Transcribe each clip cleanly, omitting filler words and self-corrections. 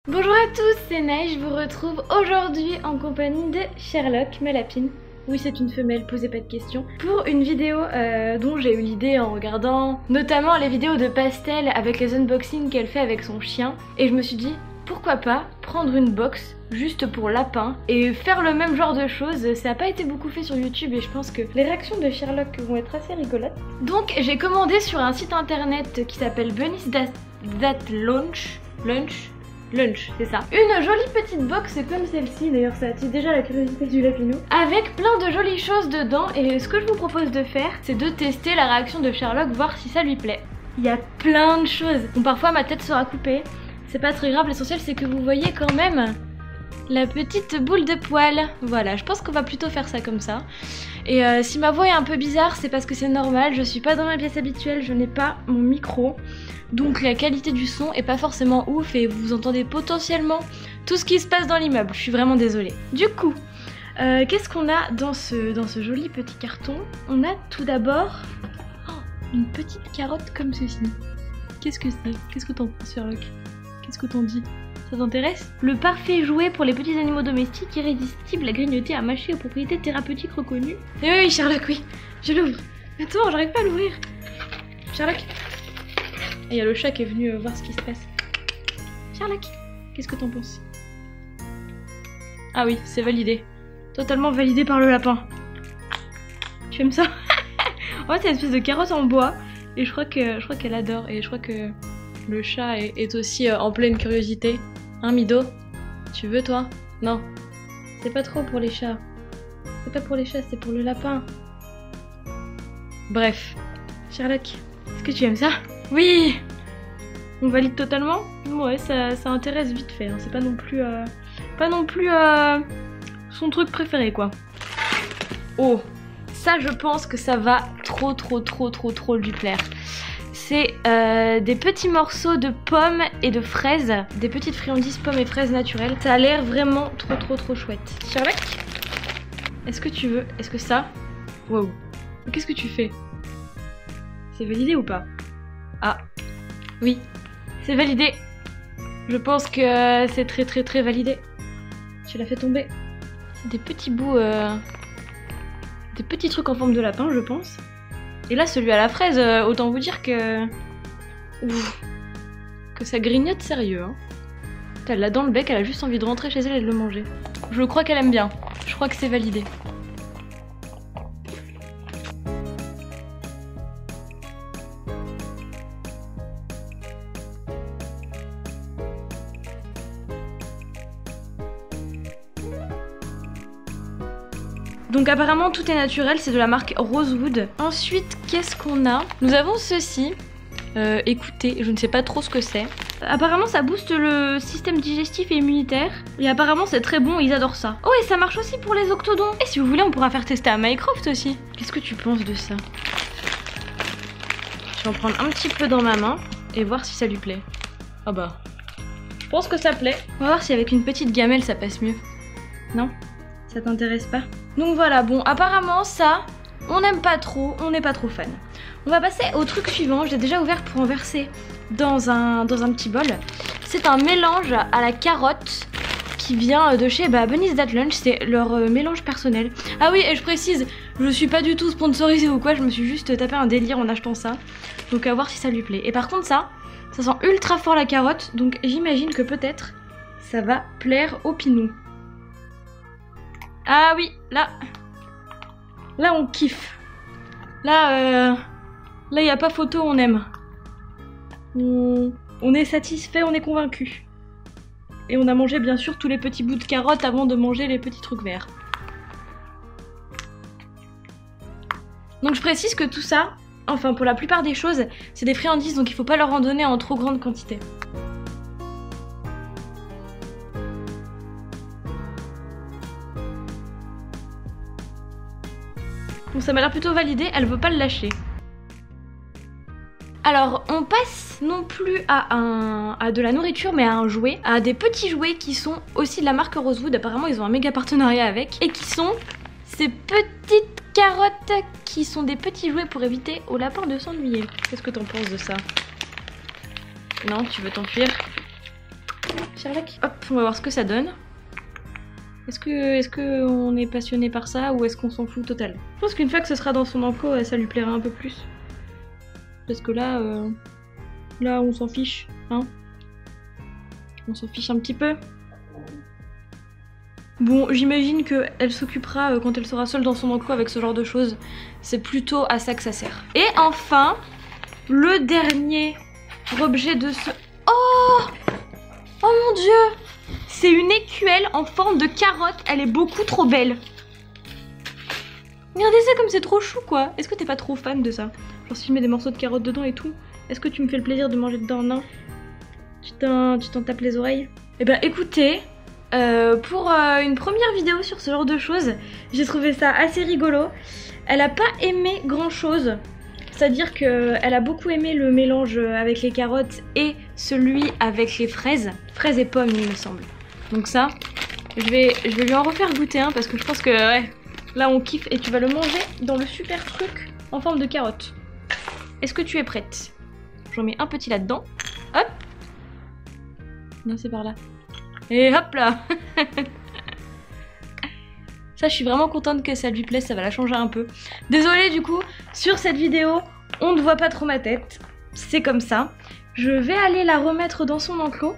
Bonjour à tous, c'est Naï, je vous retrouve aujourd'hui en compagnie de Sherlock, ma lapine. Oui, c'est une femelle, posez pas de questions. Pour une vidéo dont j'ai eu l'idée en regardant notamment les vidéos de Pastel avec les unboxings qu'elle fait avec son chien. Et je me suis dit, pourquoi pas prendre une box juste pour lapin et faire le même genre de choses. Ça n'a pas été beaucoup fait sur YouTube et je pense que les réactions de Sherlock vont être assez rigolotes. Donc j'ai commandé sur un site internet qui s'appelle Bunny's That Lunch, c'est ça. Une jolie petite box comme celle-ci, d'ailleurs ça attire déjà la curiosité du lapinou, avec plein de jolies choses dedans. Et ce que je vous propose de faire, c'est de tester la réaction de Sherlock, voir si ça lui plaît. Il y a plein de choses. Bon, parfois ma tête sera coupée, c'est pas très grave, l'essentiel c'est que vous voyez quand même la petite boule de poils. Voilà, je pense qu'on va plutôt faire ça comme ça. Et si ma voix est un peu bizarre, c'est parce que c'est normal, je suis pas dans ma pièce habituelle, je n'ai pas mon micro. Donc la qualité du son est pas forcément ouf et vous entendez potentiellement tout ce qui se passe dans l'immeuble. Je suis vraiment désolée. Du coup, qu'est-ce qu'on a dans ce joli petit carton? On a tout d'abord une petite carotte comme ceci. Qu'est-ce que c'est? Qu'est-ce que t'en penses, Sherlock? Qu'est-ce que t'en dis? Ça t'intéresse? Le parfait jouet pour les petits animaux domestiques, irrésistible à grignoter, à mâcher, aux propriétés thérapeutiques reconnues. Eh oui, Sherlock, oui, je l'ouvre. Attends, j'arrive pas à l'ouvrir. Sherlock. Et il y a le chat qui est venu voir ce qui se passe. Sherlock, qu'est-ce que t'en penses? Ah oui, c'est validé. Totalement validé par le lapin. Tu aimes ça? Ouais, c'est une espèce de carotte en bois. Et je crois qu'elle adore. Et je crois que le chat est aussi en pleine curiosité. Hein, Mido? Tu veux, toi? Non. C'est pas trop pour les chats. C'est pas pour les chats, c'est pour le lapin. Bref. Sherlock, est-ce que tu aimes ça? Oui! On valide totalement? Ouais, ça intéresse vite fait. Hein. C'est pas non plus son truc préféré, quoi. Oh! Ça, je pense que ça va trop lui plaire. C'est des petits morceaux de pommes et de fraises. Des petites friandises pommes et fraises naturelles. Ça a l'air vraiment trop chouette. Sherlock? Est-ce que tu veux? Est-ce que ça? Wow! Qu'est-ce que tu fais? C'est validé ou pas? Ah, oui, c'est validé. Je pense que c'est très validé. Tu l'as fait tomber. C'est des petits bouts, des petits trucs en forme de lapin, je pense. Et là, celui à la fraise, autant vous dire que... Ouf, que ça grignote sérieux. Hein. Elle l'a dans le bec, elle a juste envie de rentrer chez elle et de le manger. Je crois qu'elle aime bien. Je crois que c'est validé. Donc apparemment tout est naturel, c'est de la marque Rosewood. Ensuite, qu'est-ce qu'on a? Nous avons ceci. Écoutez, je ne sais pas trop ce que c'est. Apparemment ça booste le système digestif et immunitaire. Et apparemment c'est très bon, ils adorent ça. Oh, et ça marche aussi pour les octodons. Et si vous voulez, on pourra faire tester à Mycroft aussi. Qu'est-ce que tu penses de ça? Je vais en prendre un petit peu dans ma main et voir si ça lui plaît. Ah bah, je pense que ça plaît. On va voir si avec une petite gamelle ça passe mieux. Non? Ça t'intéresse pas? Donc voilà, bon, apparemment ça, on n'aime pas trop, on n'est pas trop fan. On va passer au truc suivant, je l'ai déjà ouvert pour en verser dans un petit bol. C'est un mélange à la carotte qui vient de chez Bunny's That Lunch, c'est leur mélange personnel. Ah oui, et je précise, je suis pas du tout sponsorisée ou quoi, je me suis juste tapé un délire en achetant ça. Donc à voir si ça lui plaît. Et par contre ça sent ultra fort la carotte, donc j'imagine que peut-être ça va plaire au pinou. Ah oui, là on kiffe. Là y a pas photo, on aime. On est satisfait, on est convaincu. Et on a mangé bien sûr tous les petits bouts de carottes avant de manger les petits trucs verts. Donc je précise que tout ça, enfin pour la plupart des choses, c'est des friandises, donc il faut pas leur en donner en trop grande quantité. Bon, ça m'a l'air plutôt validé, elle veut pas le lâcher. Alors, on passe non plus à de la nourriture, mais à un jouet, à des petits jouets qui sont aussi de la marque Rosewood. Apparemment, ils ont un méga partenariat avec, et qui sont ces petites carottes qui sont des petits jouets pour éviter aux lapins de s'ennuyer. Qu'est-ce que t'en penses de ça? Non, tu veux t'enfuir? Sherlock. Hop, on va voir ce que ça donne. Est-ce que on est passionné par ça ou est-ce qu'on s'en fout total? Je pense qu'une fois que ce sera dans son enclos, ça lui plaira un peu plus. Parce que là, là on s'en fiche, hein. On s'en fiche un petit peu. Bon, j'imagine qu'elle s'occupera quand elle sera seule dans son enclos avec ce genre de choses. C'est plutôt à ça que ça sert. Et enfin, le dernier objet de ce... Oh! Oh mon dieu! C'est une écuelle en forme de carotte, elle est beaucoup trop belle. Regardez ça comme c'est trop chou quoi. Est-ce que t'es pas trop fan de ça? Genre si je mets des morceaux de carotte dedans et tout, est-ce que tu me fais le plaisir de manger dedans? Non? Tu t'en tapes les oreilles? Eh ben écoutez, pour une première vidéo sur ce genre de choses, j'ai trouvé ça assez rigolo. Elle a pas aimé grand chose. C'est-à-dire qu'elle a beaucoup aimé le mélange avec les carottes et celui avec les fraises. Fraises et pommes il me semble. Donc ça, je vais lui en refaire goûter un parce que je pense que ouais, là on kiffe et tu vas le manger dans le super truc en forme de carotte. Est-ce que tu es prête? J'en mets un petit là-dedans. Hop. Non, c'est par là. Et hop là. Ça, je suis vraiment contente que ça lui plaise, ça va la changer un peu. Désolée du coup, sur cette vidéo, on ne voit pas trop ma tête. C'est comme ça. Je vais aller la remettre dans son enclos.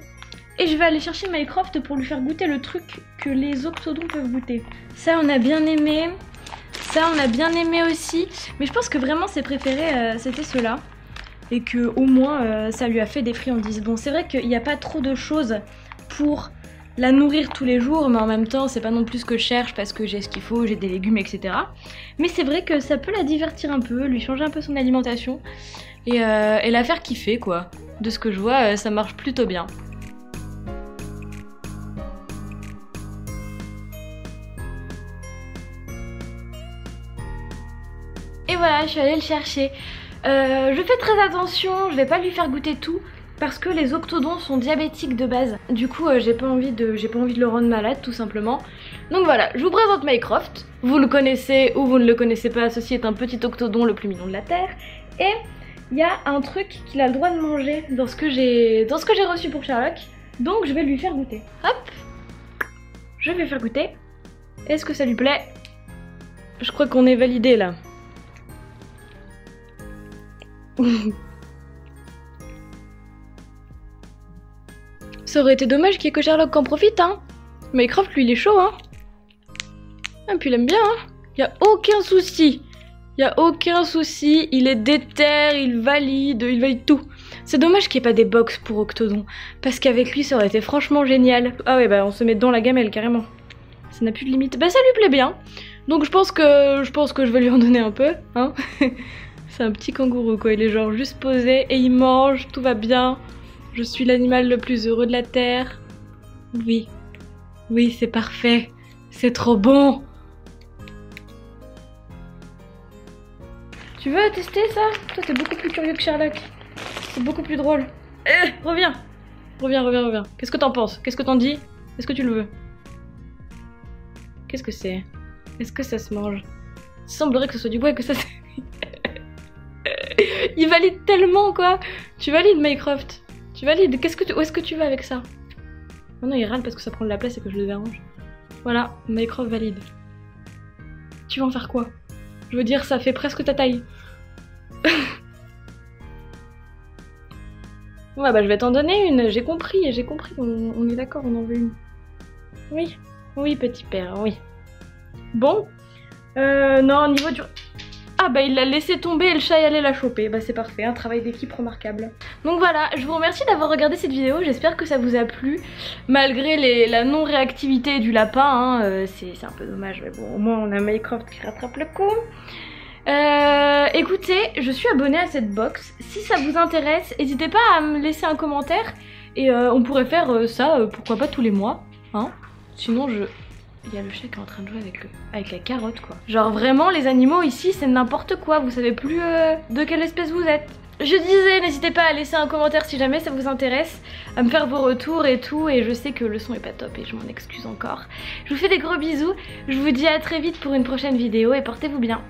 Et je vais aller chercher Mycroft pour lui faire goûter le truc que les octodons peuvent goûter. Ça, on a bien aimé. Ça, on a bien aimé aussi. Mais je pense que vraiment ses préférés, c'était ceux-là. Et que au moins, ça lui a fait des friandises. Bon, c'est vrai qu'il n'y a pas trop de choses pour la nourrir tous les jours. Mais en même temps, c'est pas non plus ce que je cherche parce que j'ai ce qu'il faut, j'ai des légumes, etc. Mais c'est vrai que ça peut la divertir un peu, lui changer un peu son alimentation. Et la faire kiffer, quoi. De ce que je vois, ça marche plutôt bien. Et voilà, je suis allée le chercher. Je fais très attention, je vais pas lui faire goûter tout parce que les octodons sont diabétiques de base. Du coup, j'ai pas envie de le rendre malade tout simplement. Donc voilà, je vous présente Mycroft. Vous le connaissez ou vous ne le connaissez pas, ceci est un petit octodon le plus mignon de la terre. Et il y a un truc qu'il a le droit de manger dans ce que j'ai reçu pour Sherlock. Donc je vais lui faire goûter. Hop, je vais faire goûter. Est-ce que ça lui plaît? Je crois qu'on est validé là. Ça aurait été dommage qu'il y ait que Sherlock qui en profite, hein. Mycroft, lui, il est chaud, hein. Et puis il aime bien, hein. Y a aucun souci. Y a aucun souci. Il est déter, il valide tout. C'est dommage qu'il n'y ait pas des box pour Octodon. Parce qu'avec lui, ça aurait été franchement génial. Ah ouais, bah on se met dans la gamelle, carrément. Ça n'a plus de limite. Bah ça lui plaît bien. Donc je pense que je vais lui en donner un peu, hein. C'est un petit kangourou quoi, il est genre juste posé et il mange, tout va bien. Je suis l'animal le plus heureux de la terre. Oui, oui c'est parfait, c'est trop bon. Tu veux tester ça? Toi t'es beaucoup plus curieux que Sherlock. C'est beaucoup plus drôle. Reviens. Reviens. Qu'est-ce que t'en penses? Qu'est-ce que t'en dis? Est-ce que tu le veux? Qu'est-ce que c'est? Est-ce que ça se mange? Il semblerait que ce soit du bois et que ça... Il valide tellement quoi. Tu valides Mycroft. Tu valides. Où est-ce que tu vas avec ça? Oh non il râle parce que ça prend de la place et que je le dérange. Voilà, Mycroft valide. Tu vas en faire quoi? Je veux dire ça fait presque ta taille. Ouais bah je vais t'en donner une. J'ai compris. On est d'accord, on en veut une. Oui petit père, oui. Bon. Non au niveau du... Ah bah il l'a laissé tomber et le chat est allé la choper. Bah c'est parfait, un travail d'équipe remarquable. Donc voilà, je vous remercie d'avoir regardé cette vidéo, j'espère que ça vous a plu. Malgré la non-réactivité du lapin, hein, c'est un peu dommage, mais bon au moins on a Mycroft qui rattrape le coup. Écoutez, je suis abonnée à cette box, si ça vous intéresse, n'hésitez pas à me laisser un commentaire. Et on pourrait faire ça, pourquoi pas tous les mois, hein. Sinon il y a le chat qui est en train de jouer avec la carotte quoi. Genre vraiment les animaux ici c'est n'importe quoi, vous savez plus de quelle espèce vous êtes. Je disais n'hésitez pas à laisser un commentaire si jamais ça vous intéresse, à me faire vos retours et tout, et je sais que le son est pas top et je m'en excuse encore. Je vous fais des gros bisous, je vous dis à très vite pour une prochaine vidéo et portez-vous bien.